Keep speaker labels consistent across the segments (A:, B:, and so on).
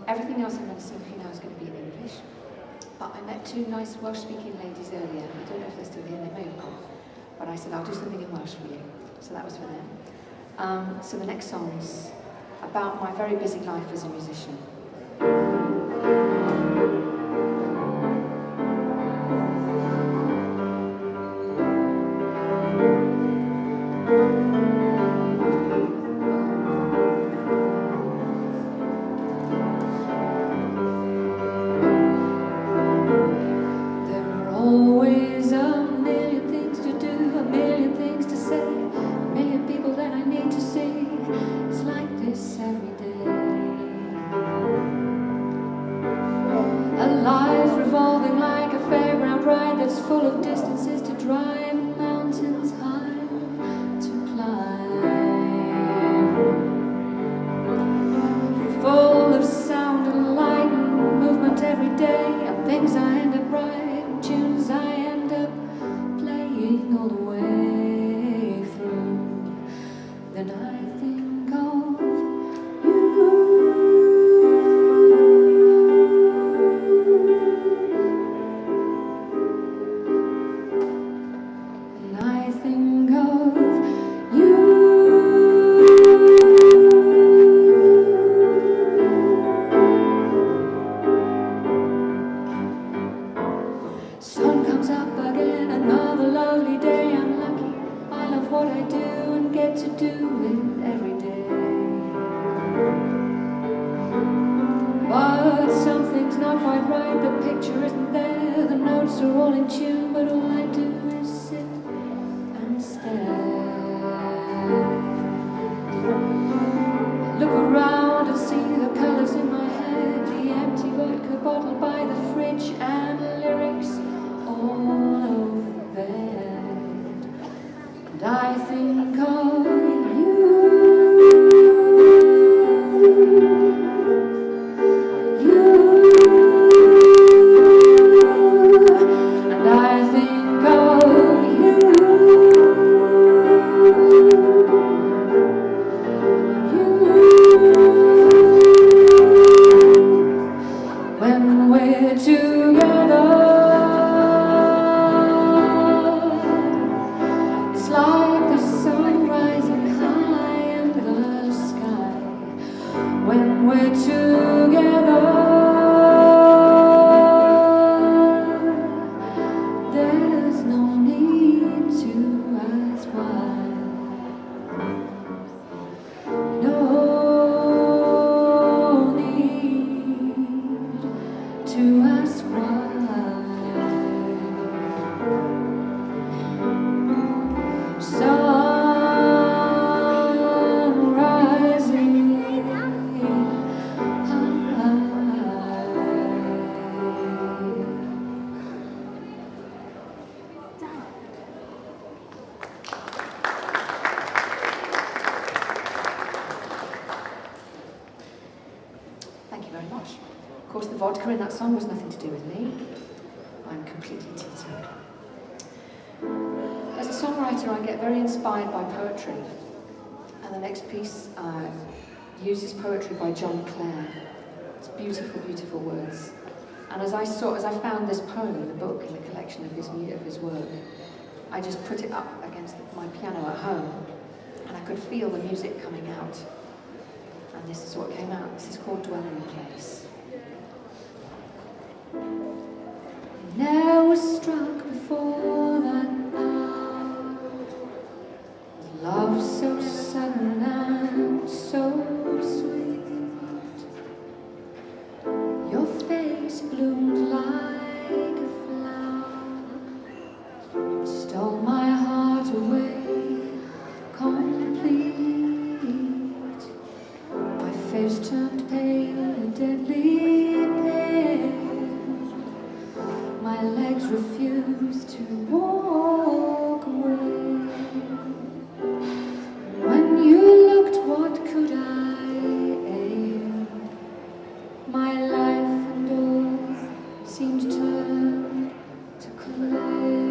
A: Everything else I'm going to sing for you now is going to be in English. But I met two nice Welsh-speaking ladies earlier. I don't know if they're still here, they may have gone. But I said, I'll do something in Welsh for you. So that was for them. So the next song's about my very busy life as a musician. to do it every day. But something's not quite right, the picture isn't there, the notes are all in tune, but all I do is sit and stare. Look around and see the colours in my head, the empty vodka bottle by the fridge, and lyrics all over the bed. And I think of you. Of course, the vodka in that song was nothing to do with me. I'm completely teetotal. As a songwriter, I get very inspired by poetry. And the next piece uses poetry by John Clare. It's beautiful, beautiful words. And as I found this poem in the book, in the collection of his work, I just put it up against my piano at home, and I could feel the music coming out. And this is what came out. This is called Dwelling Place. Never was struck before that hour, with love so sudden and so sweet. Your face bloomed like a flower, stole my heart away complete. My face turned pale, deadly pale. My legs refused to walk away. When you looked, what could I aim? My life and all seemed turned to clay.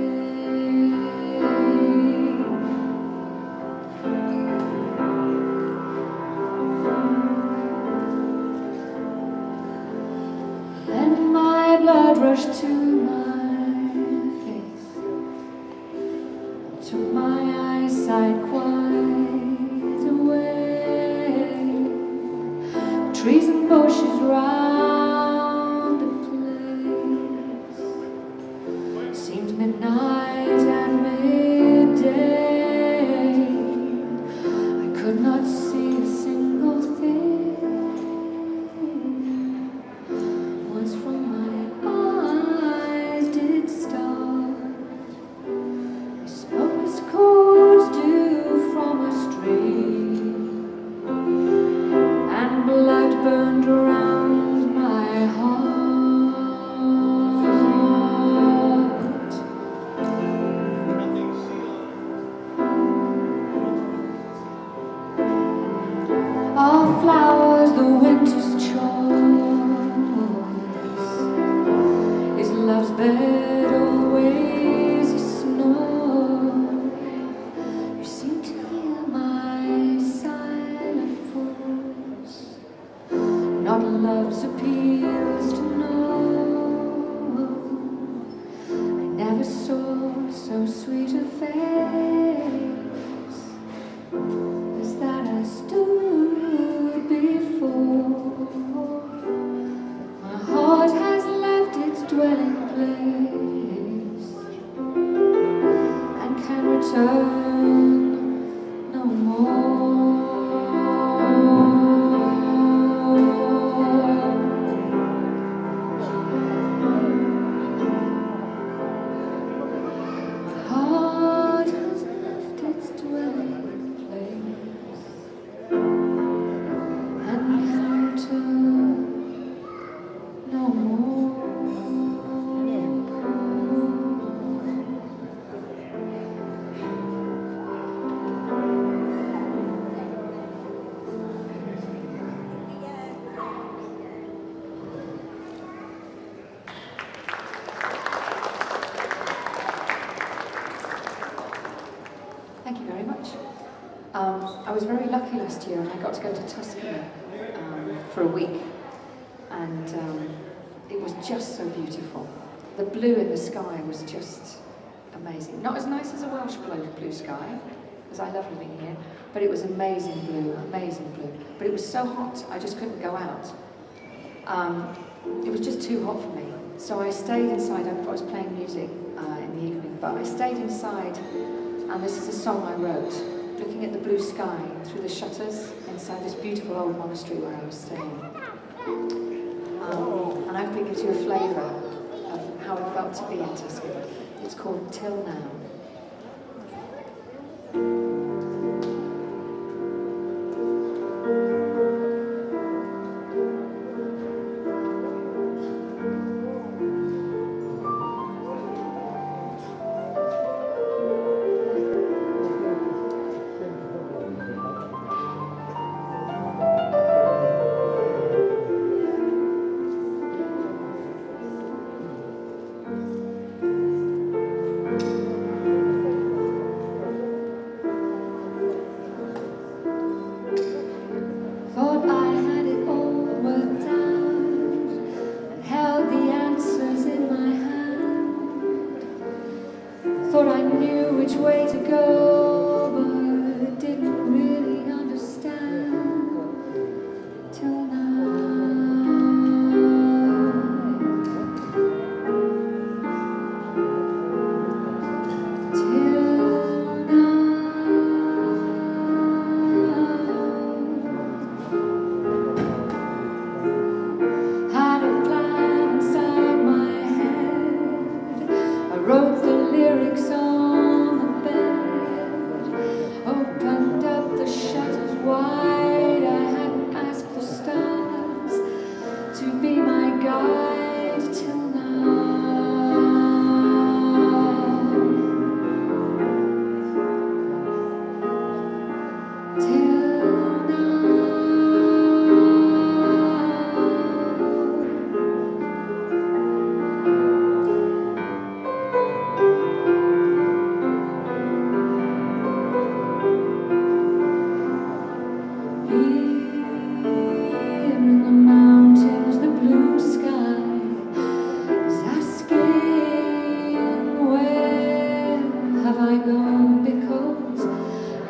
A: Then my blood rushed to took my eyesight quite away. Trees and bushes round the place seemed midnight and midday. I could not see a single thing. Once from my eyes did start, chords due from a stream, and blood burned around Thank you very much. I was very lucky last year and I got to go to Tuscany for a week, and it was just so beautiful. The blue in the sky was just amazing. Not as nice as a Welsh blue sky, because I love living here, but it was amazing blue. But it was so hot, I just couldn't go out. It was just too hot for me. So I stayed inside. I was playing music in the evening, but I stayed inside, and this is a song I wrote, looking at the blue sky through the shutters inside this beautiful old monastery where I was staying. And I hope it gives you a flavour of how it felt to be in Tuscany. It's called Till Now.
B: Thought I knew which way to go, but didn't really understand till now. Till now. Had a plan inside my head. I wrote the lyrics on the bed, opened up the shutters wide. I hadn't asked the stars to be my guide till now. Till now.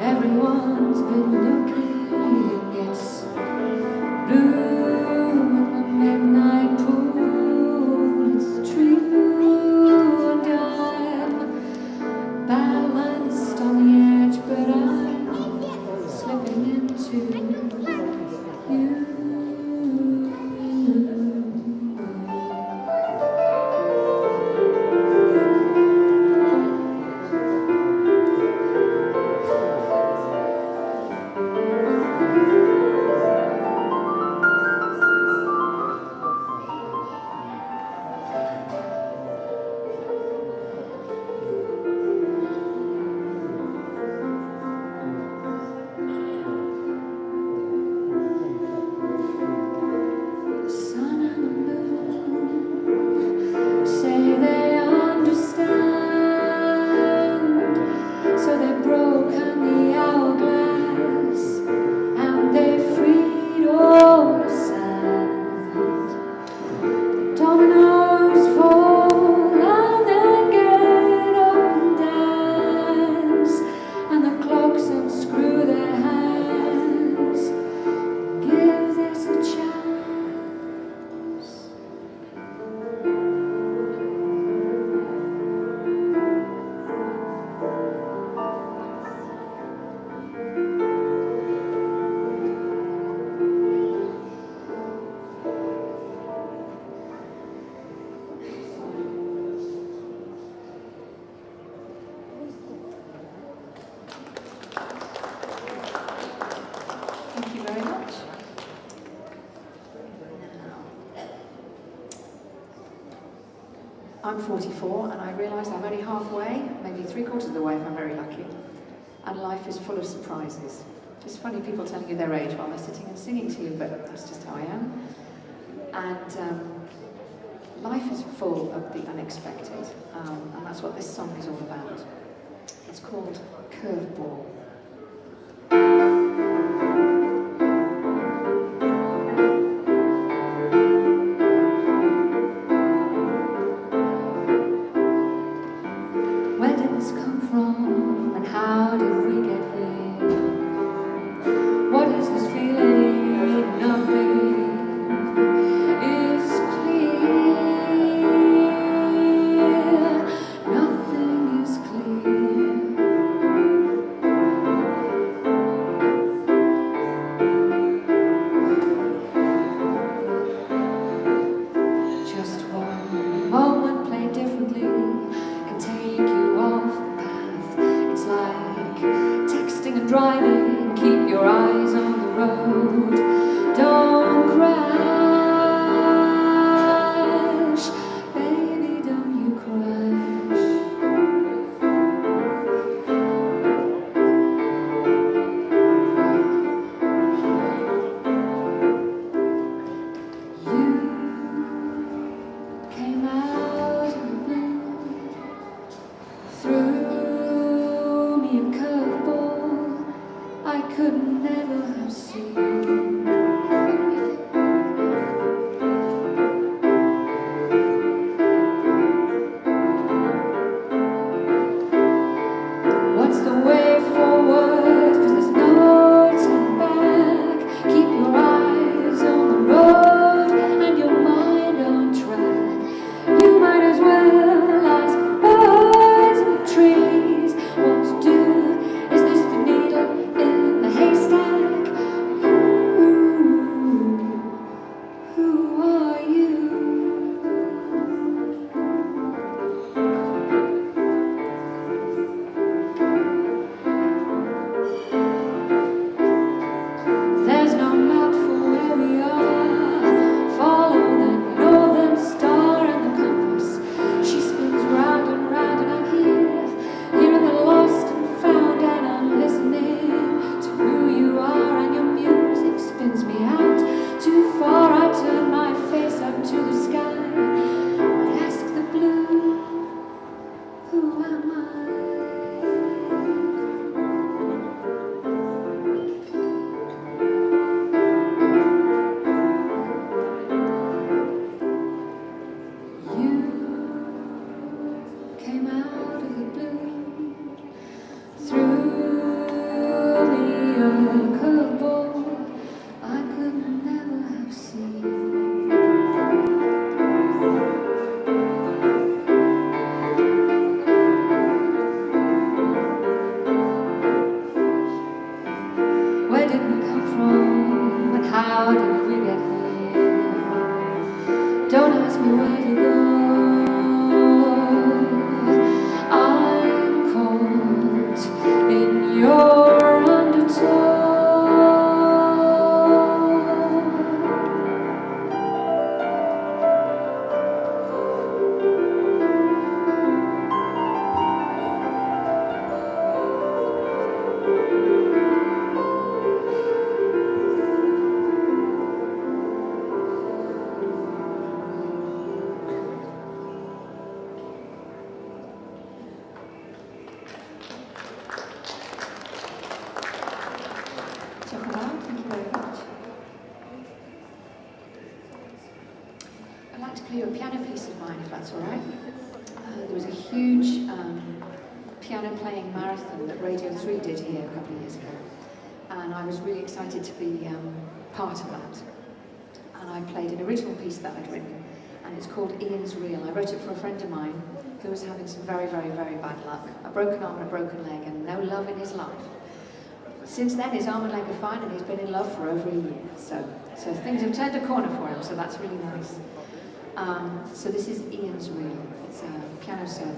B: Everyone's been looking, it's blue in the midnight pool, it's true, and I'm balanced on the edge, but I'm slipping into you.
A: Thank you very much. I'm 44 and I realise I'm only halfway, maybe 3/4 of the way if I'm very lucky. And life is full of surprises. It's funny people telling you their age while they're sitting and singing to you, but that's just how I am. And life is full of the unexpected, and that's what this song is all about. It's called Curveball.
B: Where did this come from and how did we get here? What is this feeling? Nothing is clear. Nothing is clear. Just one moment played differently can take you off the path. It's like texting and driving. Keep your eyes on the road. Don't crash, baby, don't you crash. You came out of the blue, threw me a curveball I could never have seen. What's the way forward? 'Cause there's no turning back. Keep your eyes on the road and your mind on track. You might as well ask birds and trees what to do. Is this the needle in the haystack? Who are you? There's no map for where we are. Follow the northern star and the compass. She spins round and round and I'm here. Here in the lost and found and I'm listening to who you are and your music spins me out. Too far I turn my face up to the sky. I ask the blue, who am I? You came out of the blue, threw me a curveball I could never have seen. Where did we come from and how did we get here? Don't ask me where to go. I'm caught in your undertow.
A: Thank you very much. I'd like to play you a piano piece of mine, if that's all right. There was a huge piano playing marathon that Radio 3 did here a couple of years ago, and I was really excited to be part of that. And I played an original piece that I'd written, and it's called Ian's Reel. I wrote it for a friend of mine who was having some very, very, very bad luck. A broken arm and a broken leg, and no love in his life. Since then, his arm and leg are fine, and he's been in love for over a year. So things have turned a corner for him, so that's really nice. So this is Ian's Reel. It's a piano solo.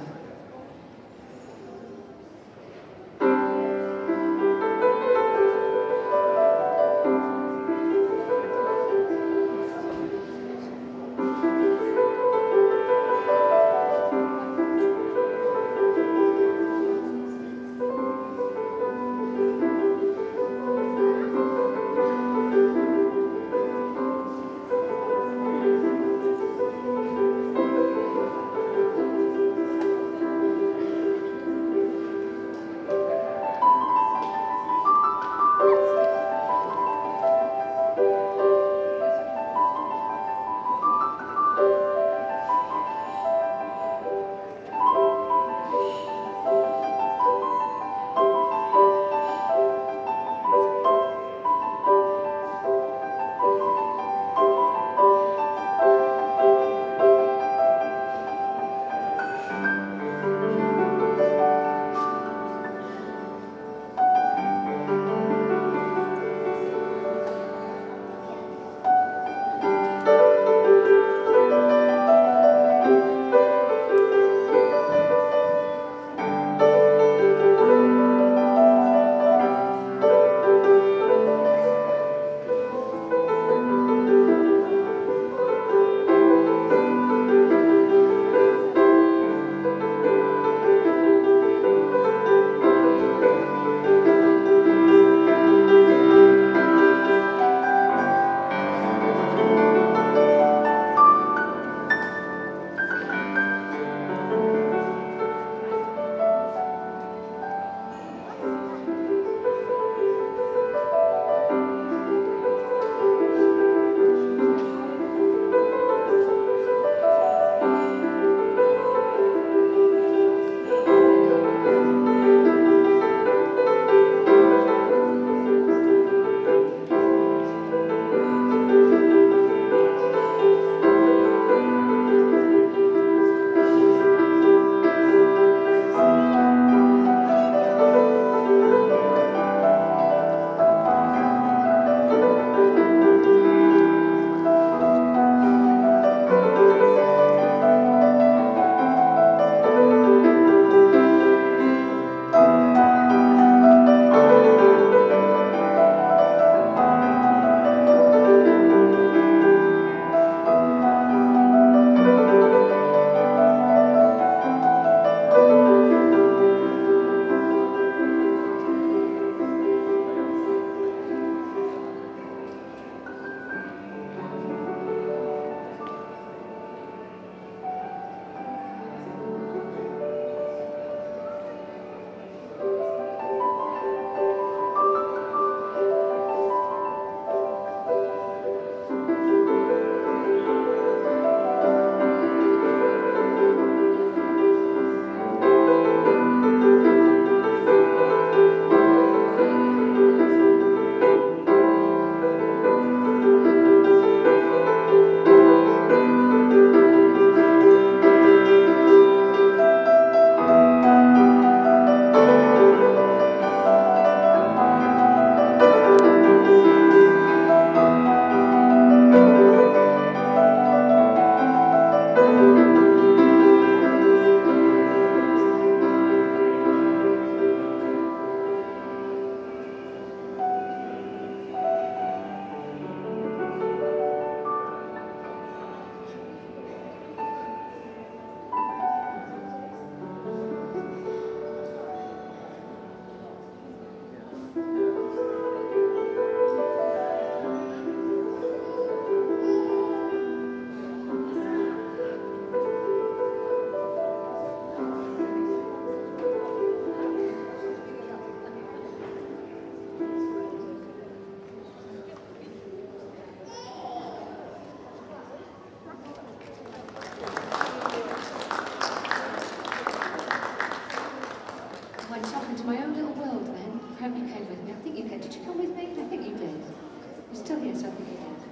A: still here, so I think it is.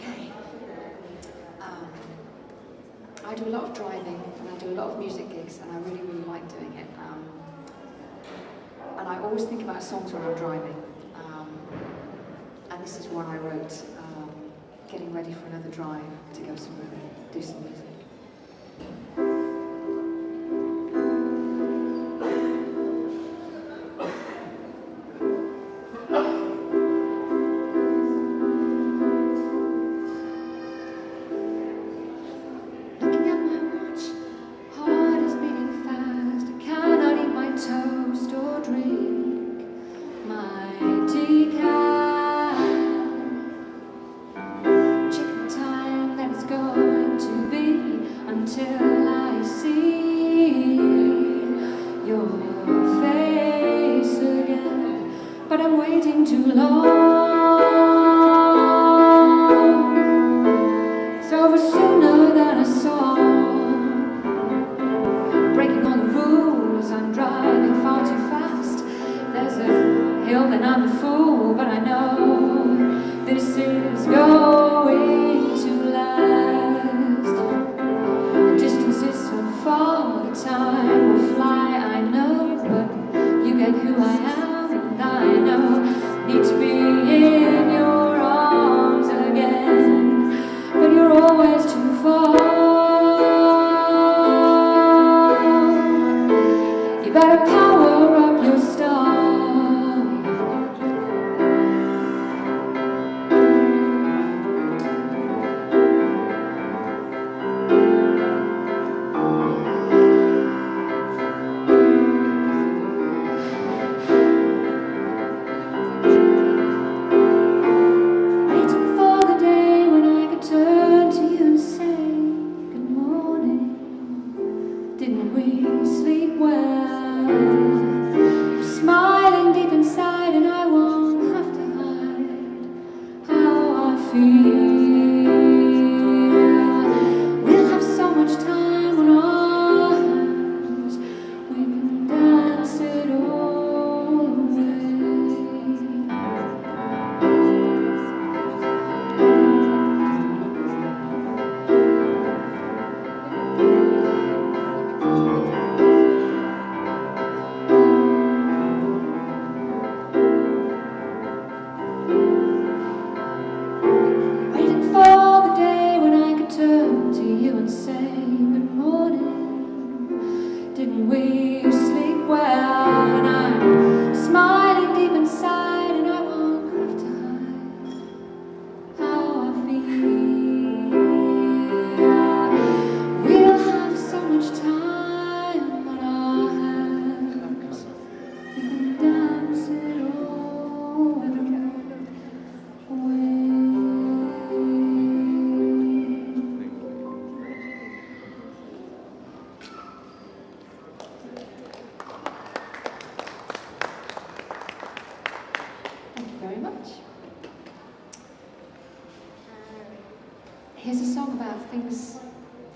A: Okay. I do a lot of driving and I do a lot of music gigs and I really, really like doing it. And I always think about songs when I'm driving. And this is one I wrote, getting ready for another drive to go somewhere and do some music. Here's a song about things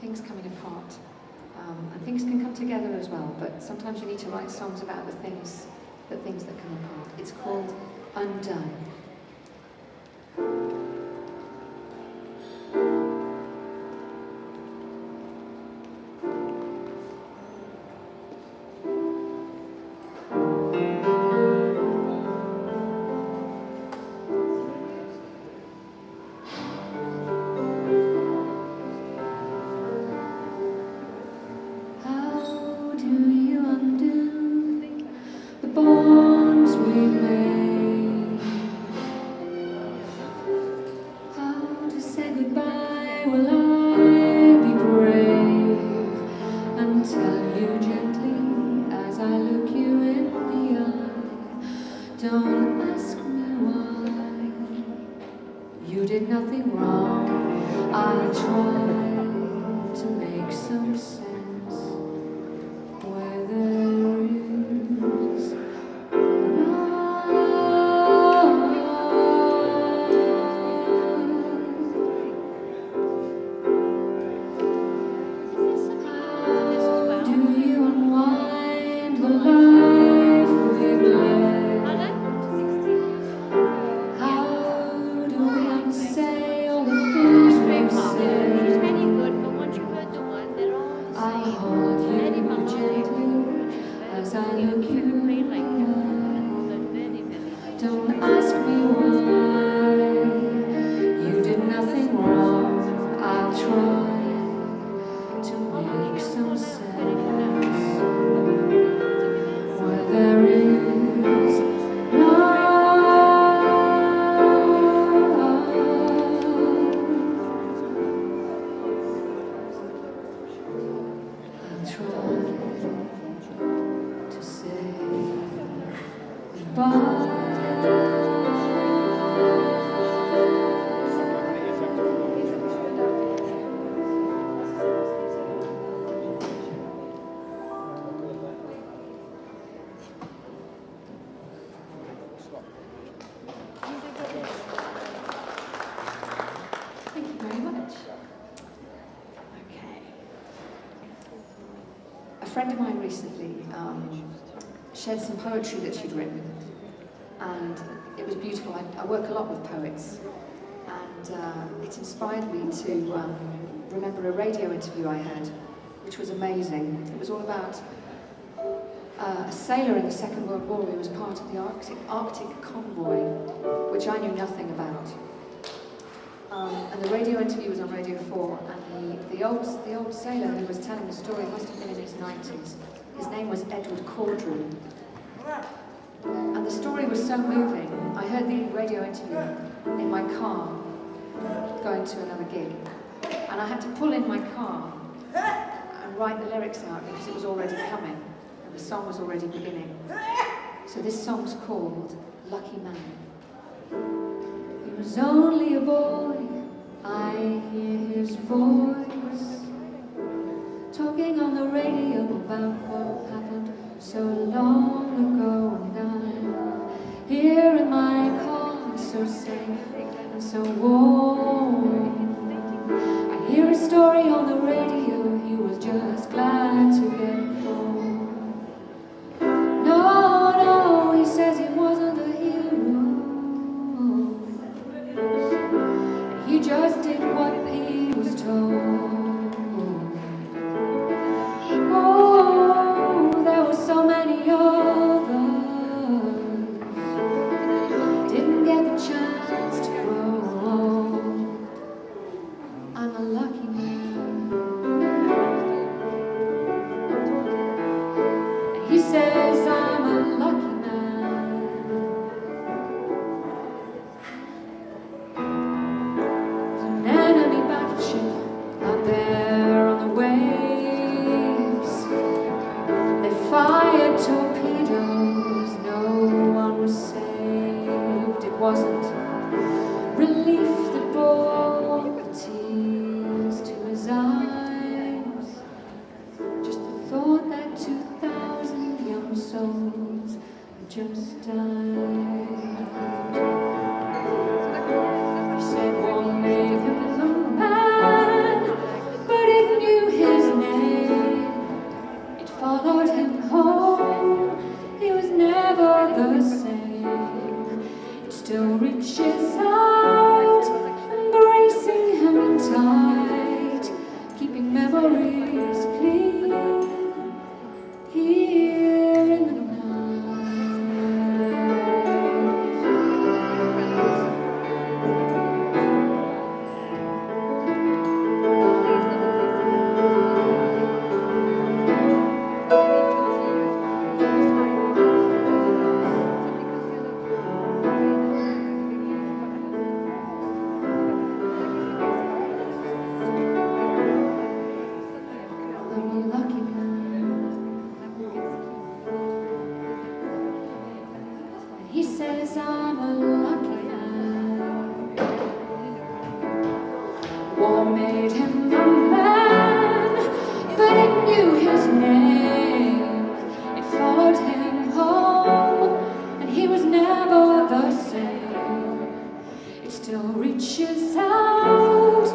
A: coming apart. And things can come together as well, but sometimes you need to write songs about the things that come apart. It's called Undone.
B: Don't ask me why. You did nothing wrong. I'll try to make some sense where there is love. I'll try to say goodbye.
A: Thank you very much. Okay. A friend of mine recently shared some poetry that she'd written, and it was beautiful. I work a lot with poets, and it inspired me to remember a radio interview I had, which was amazing. It was all about a sailor in the Second World War who was part of the Arctic convoy, which I knew nothing about. And the radio interview was on Radio 4, and the old sailor who was telling the story must have been in his 90s. His name was Edward Cordron. And the story was so moving. I heard the radio interview in my car going to another gig, and I had to pull in my car and write the lyrics out because it was already coming and the song was already beginning. So this song's called Lucky Man.
B: He was only a boy, I hear his voice, talking on the radio about what happened so long ago. And I'm here in my car, so safe and so warm. I hear a story on the radio, he was just glad to get home. No, he says he wasn't a hero. He just did what he was told. Oh, there were so many others didn't get the chance to grow. I'm a lucky man. He says I'm a lucky man. There's an enemy battleship out there on the waves. They fired torpedoes, no one was saved. It wasn't relief that brought the tears to his eyes, just the thought that 2,000 young souls had just died. He said one made him a man, but it knew his name. It followed him home, he was never the same. It still reaches out, embracing him tight, keeping memories clean here in the night. I'm a lucky man. He says I'm a lucky man. War made him a man, but it knew his name. It followed him home, and he was never the same. It still reaches out,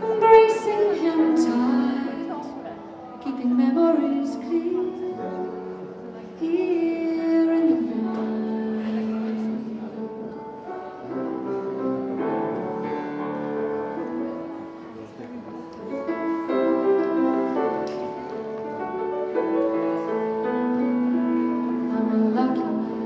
B: embracing him tight, keeping memories clear here in the night. I'm a lucky man.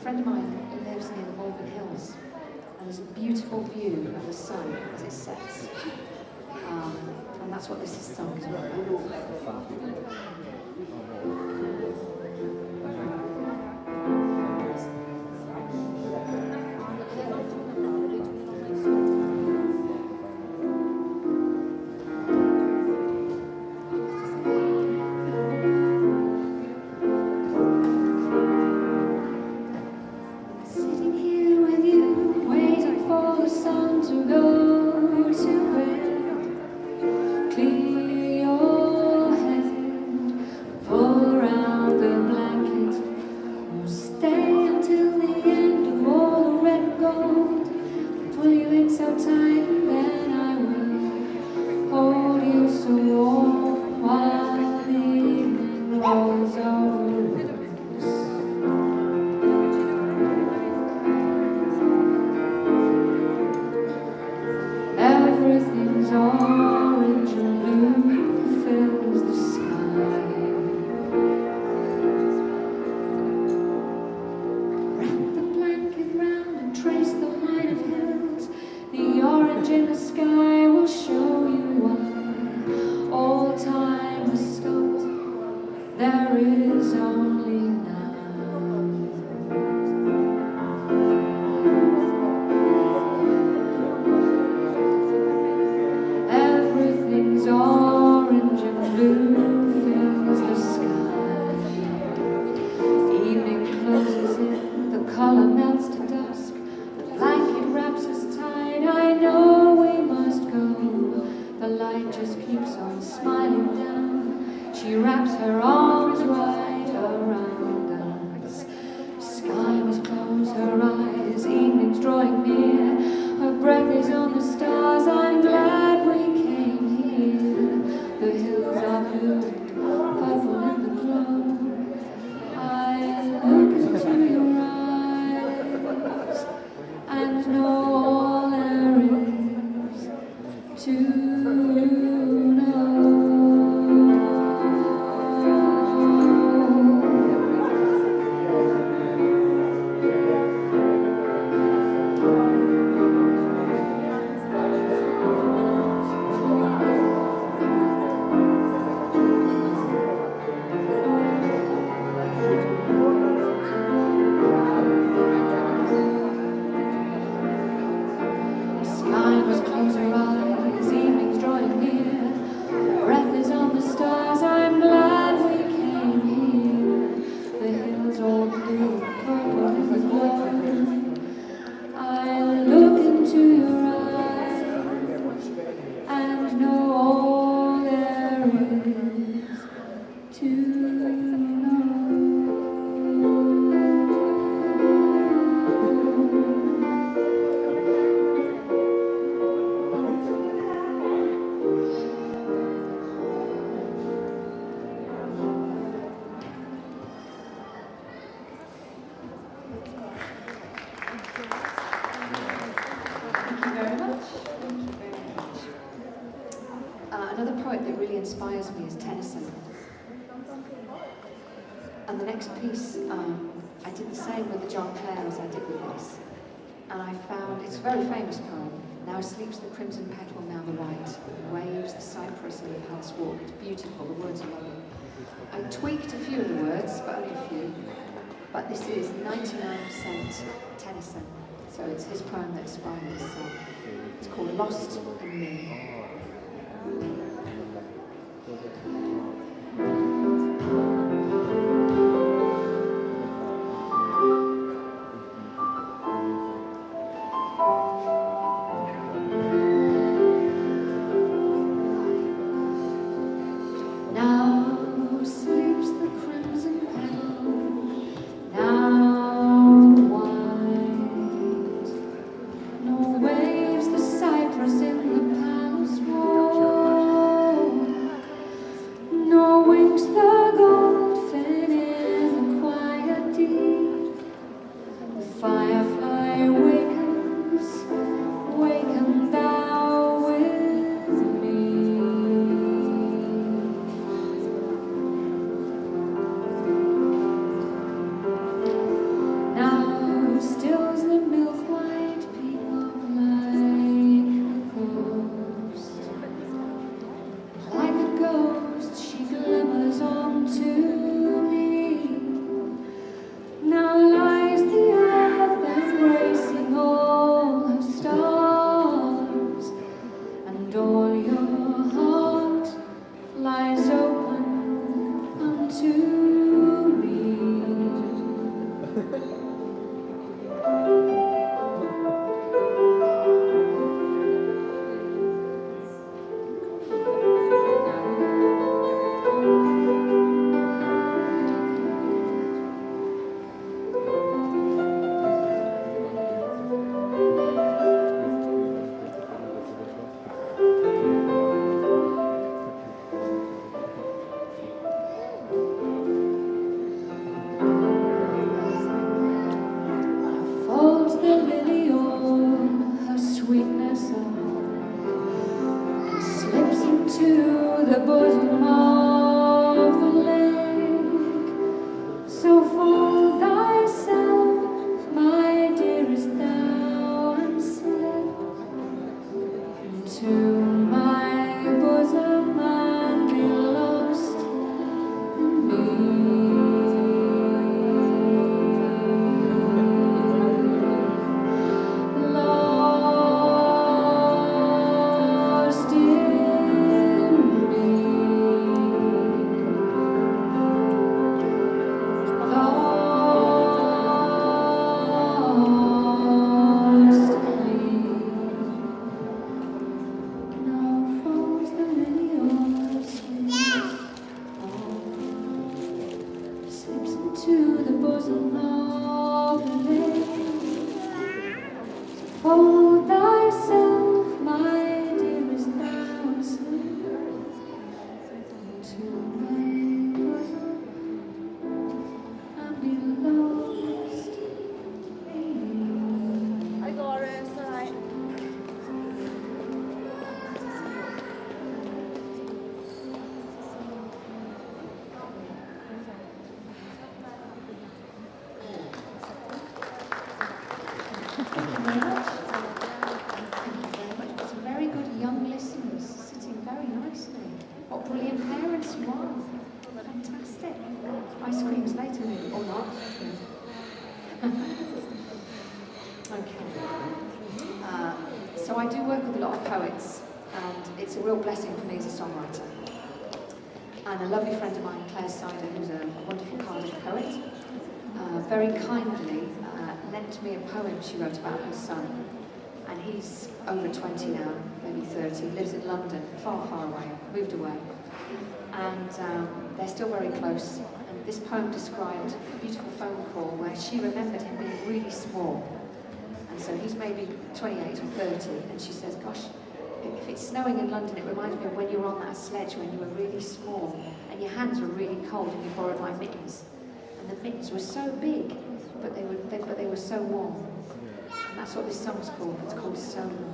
A: friend of mine lives near the Malvern Hills, and there's a beautiful view of the sun as it sets. And that's what this is sung as well. Another poet that really inspires me is Tennyson. And the next piece, I did the same with the John Clare as I did with this. And I found, it's a very famous poem. Now sleeps the crimson petal, now the white. Waves the cypress in the palace walk. It's beautiful, the words are lovely. I tweaked a few of the words, but only a few. But this is 99% Tennyson. So it's his poem that inspired this song. It's called Lost in Me.
B: Waves the cypress in the palace wall. Folds the lily on her sweetness and slips into the bosom of the lake. So fold thyself, my dearest, thou, and slip into my bosom and be lost in me. To the bosom of the lake, fold thyself, my dearest, thou, and slip to my bosom and be lost in me.
C: Hi, Laura, it's all right.
A: Thank you very much. Thank you very much. Got some very good young listeners sitting very nicely. What brilliant parents you are. Fantastic. Ice creams later, maybe, or not. Okay. So I do work with a lot of poets, and it's a real blessing for me as a songwriter. And a lovely friend of mine, Claire Sider, who's a wonderful Cardiff poet, very kindly lent me a poem she wrote about her son. And he's over 20 now, maybe 30, lives in London, far, far away, moved away. And they're still very close. And this poem described a beautiful phone call where she remembered him being really small. And so he's maybe 28 or 30, and she says, gosh, if it's snowing in London, it reminds me of when you were on that sledge when you were really small, and your hands were really cold, and you borrowed my mittens. And the mittens were so big, but they were so warm. And that's what this song's called. It's called So Warm.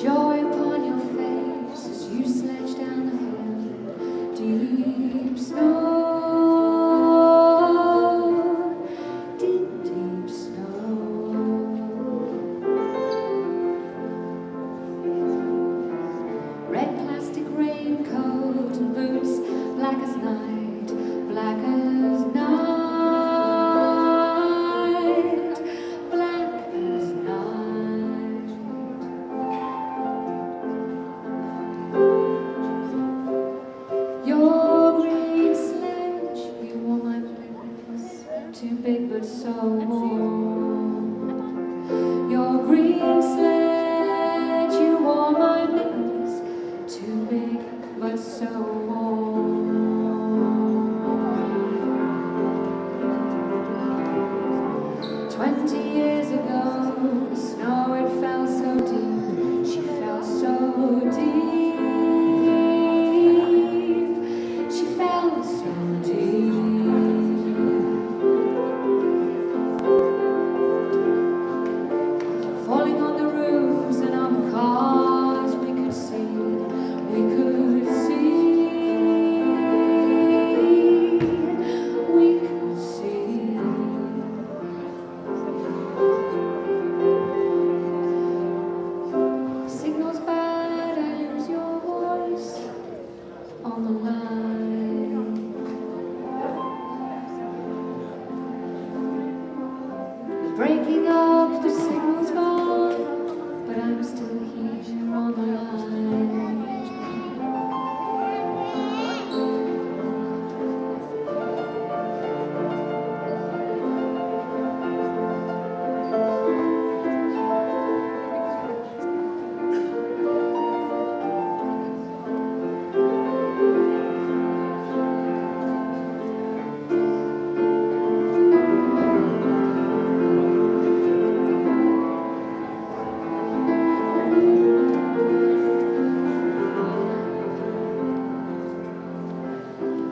B: Joy upon your face as you sledge down the hill. Deep snow, deep, deep snow. Red plastic raincoat and boots, black as night, black as night, black as night. Your green sledge, you wore my blues, too big but so warm. Your green sledge, you wore my mittens, too big but so warm. 20 years ago, the snow, it fell so deep, she fell so deep. So deep. Waking up, the signal's gone, but I'm still here on the line.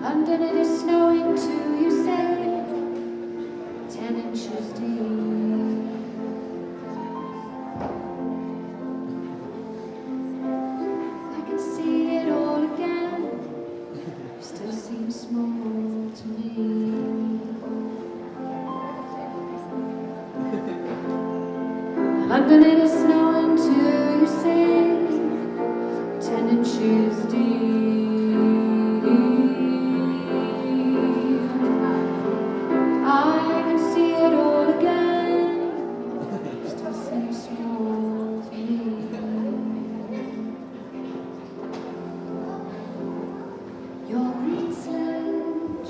B: London, it is snowing too, you say, 10 inches deep. I can see it all again, still seems small to me. London, it is snowing too, you say, 10 inches deep. I can see it all again, still seems small to me. Your green sledge,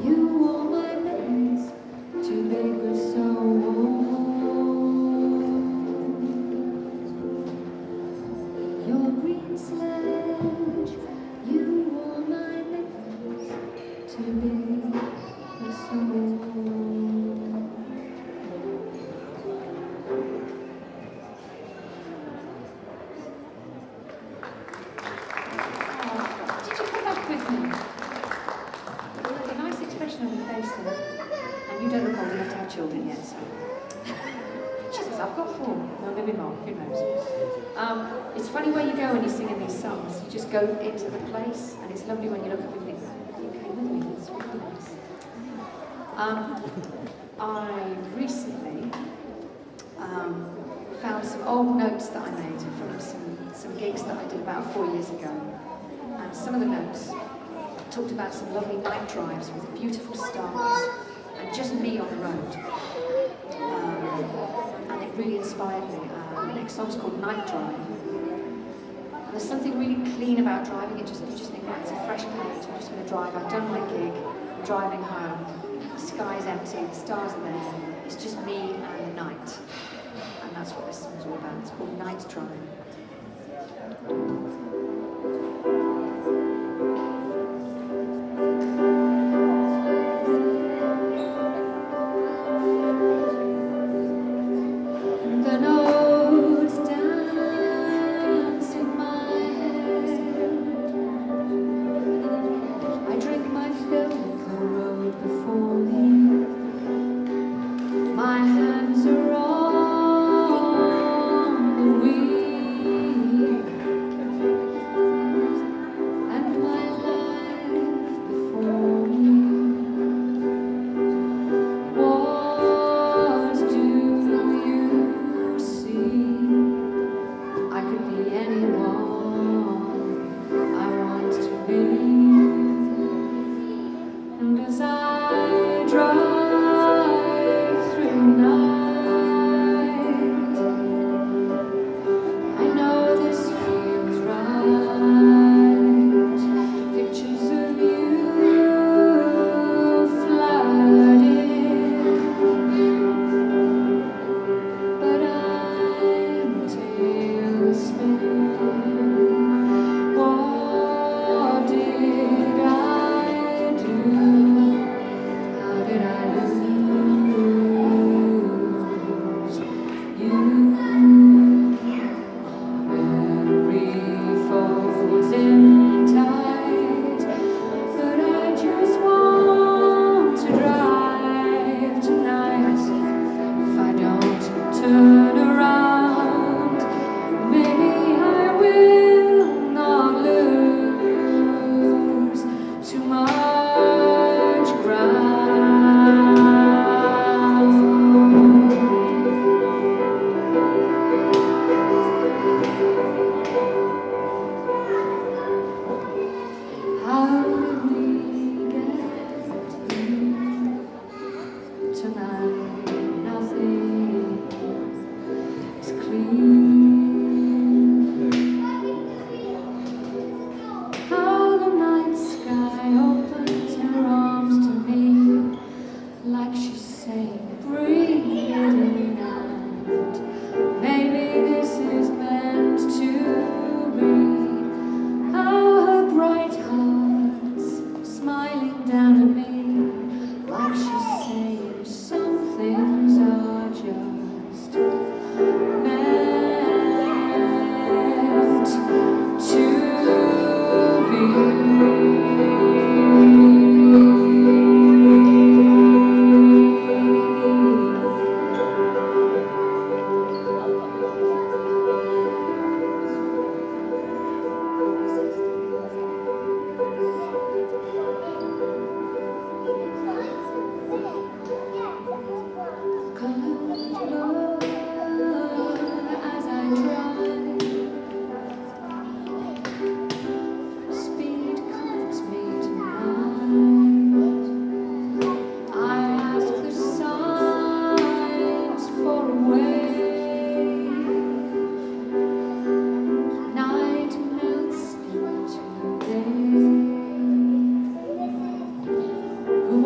B: you wore my mittens, too big but so warm. Your green sledge, you wore my mittens, too big but so warm.
A: Did you come back with me? A nice expression on your face there. And you don't look old enough to have children yet, so. She says, I've got 4. No, maybe not, who knows. It's funny where you go when you're singing these songs. You just go into the place, and it's lovely when you look up and think, you came with me, it's really nice. I recently found some old notes that I made from some gigs that I did about 4 years ago. And some of the notes talked about some lovely night drives with beautiful stars and just me on the road. And it really inspired me. The next song's called Night Drive. And there's something really clean about driving. You just think, right, it's a fresh page. I'm just going to drive. I've done my gig. I'm driving home. The sky's empty. The stars are there. It's just me and the night. And that's what this song's all about. It's called Night Drive.
B: The notes dance in my head. I drink my fill of the road before me. My hands are on the wheel.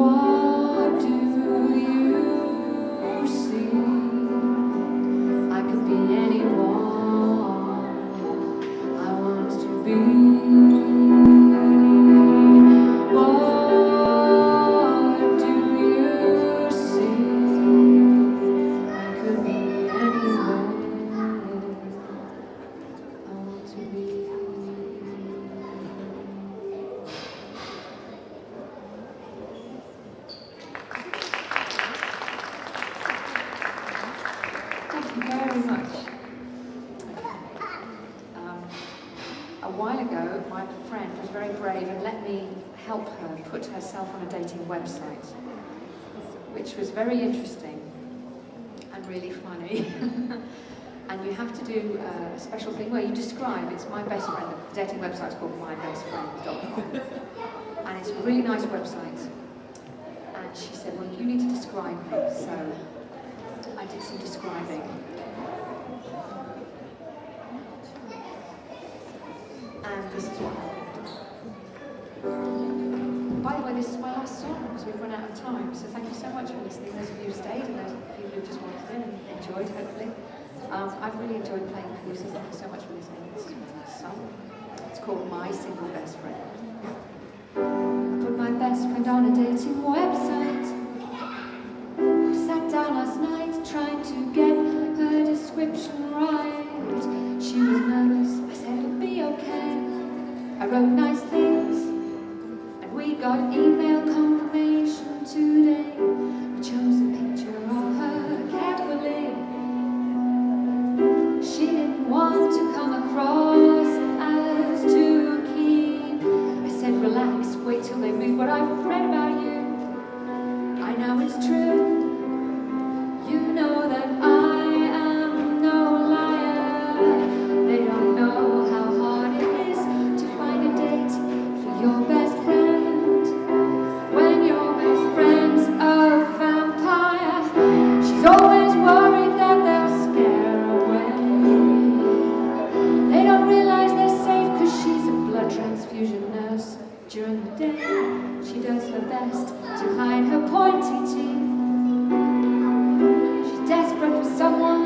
B: What do you see? I could be anyone I want to be. What do you see? I could be anyone I want to be.
A: Thank you very much. A while ago, my friend was very brave and let me help her put herself on a dating website, which was very interesting and really funny. And you have to do a special thing where you describe, it's my best friend, the dating website's called mybestfriend.com, and it's a really nice website. And she said, well, you need to describe me, so I did some describing. And this is what happened. By the way, this is my last song because we've run out of time, so thank you so much for listening, those of you who stayed and those people who just wanted in and enjoyed, hopefully. I've really enjoyed playing for you, so thank you so much for listening. This is my last song. It's called My Single Best Friend.
B: I put my best friend on a dating website. Sat down last night trying to get her description right. She was nervous, I said it'll be okay. I wrote nice things, and we got email confirmation today. We chose a picture of her carefully. She didn't want to come across as too keen. I said relax, wait till they read what I've read about you. I know it's true. You know that I am no liar. They don't know how hard it is to find a date for your best friend. When your best friend's a vampire, she's always worried that they'll scare her away. They don't realize they're safe because she's a blood transfusion nurse. During the day, she does her best to hide her pointy teeth. Desperate for someone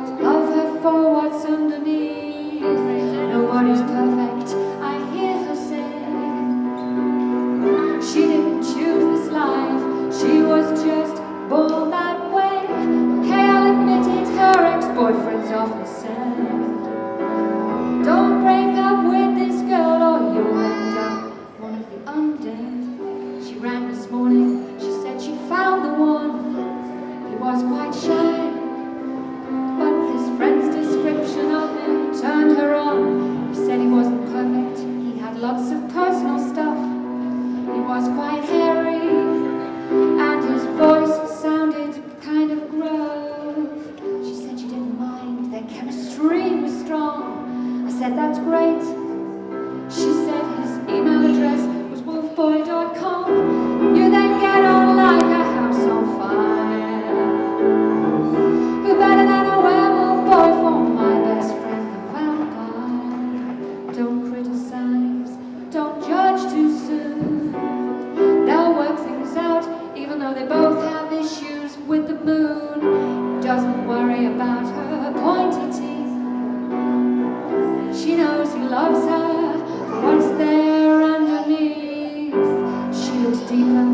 B: to love her for what's underneath. Nobody's perfect, I hear her say. She didn't choose this life, she was just born that way. Okay, I'll admit it, her ex-boyfriends often said, don't break up with this girl or you'll end up one of the undead. She rang this morning, she said she found the one. He was quite shy, but his friend's description of him turned her on. He said he wasn't perfect, he had lots of personal stuff. He was quite hairy, and his voice sounded kind of gruff. She said she didn't mind, their chemistry was strong. I said that's great. She said his email address was wolfboy.com. Knew they'd get on like a house on fire. Who better than a werewolf boy for my best friend, the vampire? Don't criticize, don't judge too soon. They'll work things out, even though they both have issues with the moon. He doesn't worry about her pointy teeth. She knows he loves her for what's there underneath. She looks deeper